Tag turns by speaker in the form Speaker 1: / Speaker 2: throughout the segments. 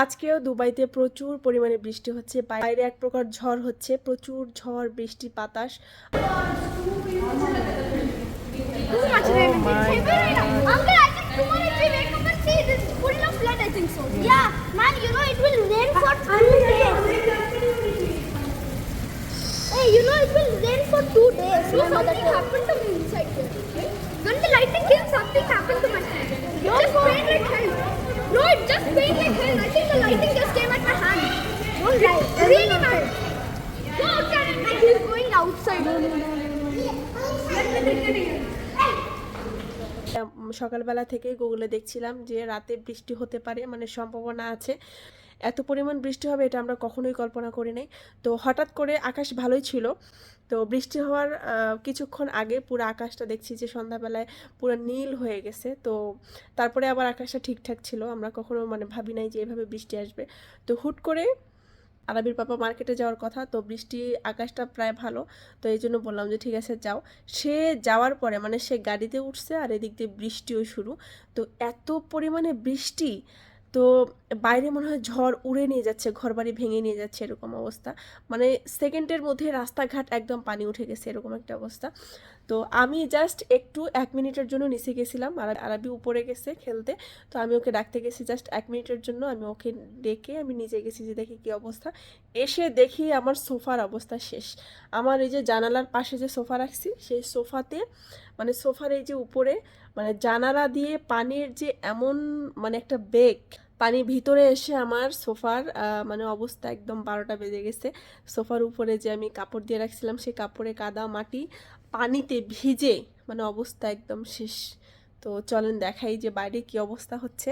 Speaker 1: আজকেও দুবাইতে প্রচুর পরিমাণে বৃষ্টি হচ্ছে, বাইরে এক প্রকার ঝড় হচ্ছে, প্রচুর ঝড় বৃষ্টি বাতাস।
Speaker 2: Hey, you know it will rain for 2 days. So something happened to me inside here. When the lightning came, something happened to my hand. It just pained like hell. No, it just pained like hell. I think the lightning just came at my hand. Don't lie. Really bad. Go outside and like he's going outside.
Speaker 1: সকালবেলা থেকে গুগলে দেখছিলাম যে রাতে বৃষ্টি হতে পারে, মানে সম্ভাবনা আছে। এত পরিমাণ বৃষ্টি হবে এটা আমরা কখনোই কল্পনা করি নাই। তো হঠাৎ করে আকাশ ভালোই ছিল, তো বৃষ্টি হওয়ার কিছুক্ষণ আগে পুরো আকাশটা দেখছি যে সন্ধ্যাবেলায় পুরো নীল হয়ে গেছে। তো তারপরে আবার আকাশটা ঠিকঠাক ছিল, আমরা কখনো মানে ভাবি নাই যে এভাবে বৃষ্টি আসবে। তো হুট করে আরবির পাপা মার্কেটে যাওয়ার কথা, তো বৃষ্টি আকাশটা প্রায় ভালো, তো এই জন্য বললাম যে ঠিক আছে যাও। সে যাওয়ার পরে মানে সে গাড়িতে উঠছে আর এদিক দিয়ে বৃষ্টিও শুরু। তো এত পরিমাণে বৃষ্টি, তো বাইরে মনে হয় ঝড় উড়ে নিয়ে যাচ্ছে, ঘরবাড়ি ভেঙে নিয়ে যাচ্ছে, এরকম অবস্থা। মানে সেকেন্ডের মধ্যে রাস্তাঘাট একদম পানি উঠে গেছে, এরকম একটা অবস্থা। তো আমি জাস্ট একটু 1 মিনিটের জন্য নিচে গেছিলাম, আর আরবি উপরে গেছে খেলতে, তো আমি ওকে ডাকতে গেছি জাস্ট 1 মিনিটের জন্য। আমি ওকে ডেকে আমি নিচে গেছি যে দেখি কী অবস্থা। এসে দেখি আমার সোফার অবস্থা শেষ। আমার এই যে জানালার পাশে যে সোফা রাখছি, সেই সোফাতে মানে সোফার এই যে উপরে মানে জানালা দিয়ে পানির যে এমন মানে একটা বেগ, পানি ভিতরে এসে আমার সোফার মানে অবস্থা একদম 12টা বেজে গেছে। সোফার উপরে যে আমি কাপড় দিয়ে রাখছিলাম, সেই কাপড়ে কাদা মাটি পানিতে ভিজে মানে অবস্থা একদম শেষ। তো চলেন দেখাই যে বাইরে কি অবস্থা হচ্ছে।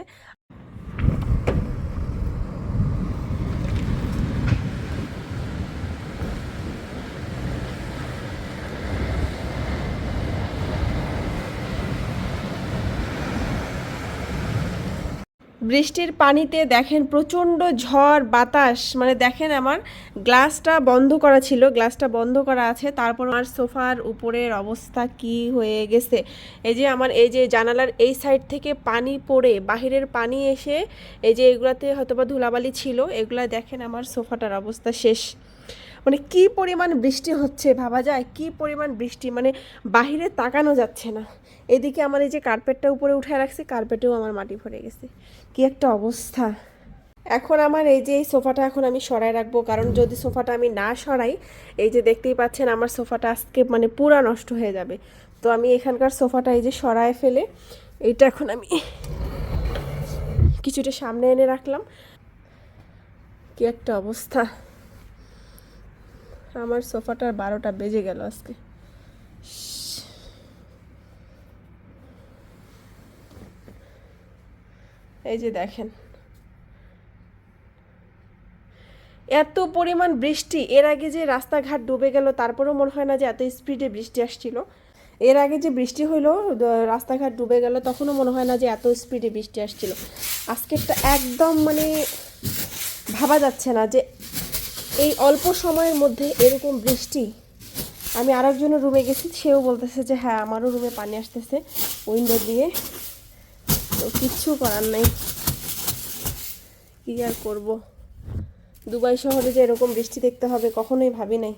Speaker 1: বৃষ্টির পানিতে দেখেন প্রচণ্ড ঝড় বাতাস, মানে দেখেন আমার গ্লাসটা বন্ধ করা ছিল, গ্লাসটা বন্ধ করা আছে, তারপর আমার সোফার উপরের অবস্থা কি হয়ে গেছে। এই যে আমার এই যে জানালার এই সাইড থেকে পানি পড়ে বাহিরের পানি এসে এই যে এগুলাতে হয়তোবা ধুলাবালি ছিল, এগুলা দেখেন আমার সোফাটার অবস্থা শেষ। মানে কি পরিমাণ বৃষ্টি হচ্ছে ভাবা যায়, কি পরিমাণ বৃষ্টি, মানে বাহিরে তাকানো যাচ্ছে না। এদিকে আমার এই যে কার্পেটটা উপরে উঠে রাখছি, কার্পেটেও আমার মাটি ভরে গেছে, কি একটা অবস্থা। এখন আমার এই যে এই সোফাটা এখন আমি সরায় রাখবো, কারণ যদি সোফাটা আমি না সরাই, এই যে দেখতেই পাচ্ছেন আমার সোফাটা আজকে মানে পুরা নষ্ট হয়ে যাবে। তো আমি এখানকার সোফাটা এই যে সরায় ফেলে এইটা এখন আমি কিছুটা সামনে এনে রাখলাম। কি একটা অবস্থা, আমার সোফাটার 12টা বেজে গেল আজকে। এই যে দেখেন এত পরিমাণ বৃষ্টি, এর আগে যে রাস্তাঘাট ডুবে গেল তারপরেও মনে হয় না যে এত স্পিডে বৃষ্টি আসছিল। এর আগে যে বৃষ্টি হইলো রাস্তাঘাট ডুবে গেল, তখনও মনে হয় না যে এত স্পিডে বৃষ্টি আসছিল। আজকেরটা একদম মানে ভাবা যাচ্ছে না যে এই অল্প সময়ের মধ্যে এরকম বৃষ্টি। আমি আরেকজনের রুমে গেছি, সেও বলতেছে যে হ্যাঁ আমারও রুমে পানি আসতেছে উইন্ডো দিয়ে। তো কিচ্ছু করার নাই, কী আর করবো। দুবাই শহরে যে এরকম বৃষ্টি দেখতে হবে কখনোই ভাবি নাই।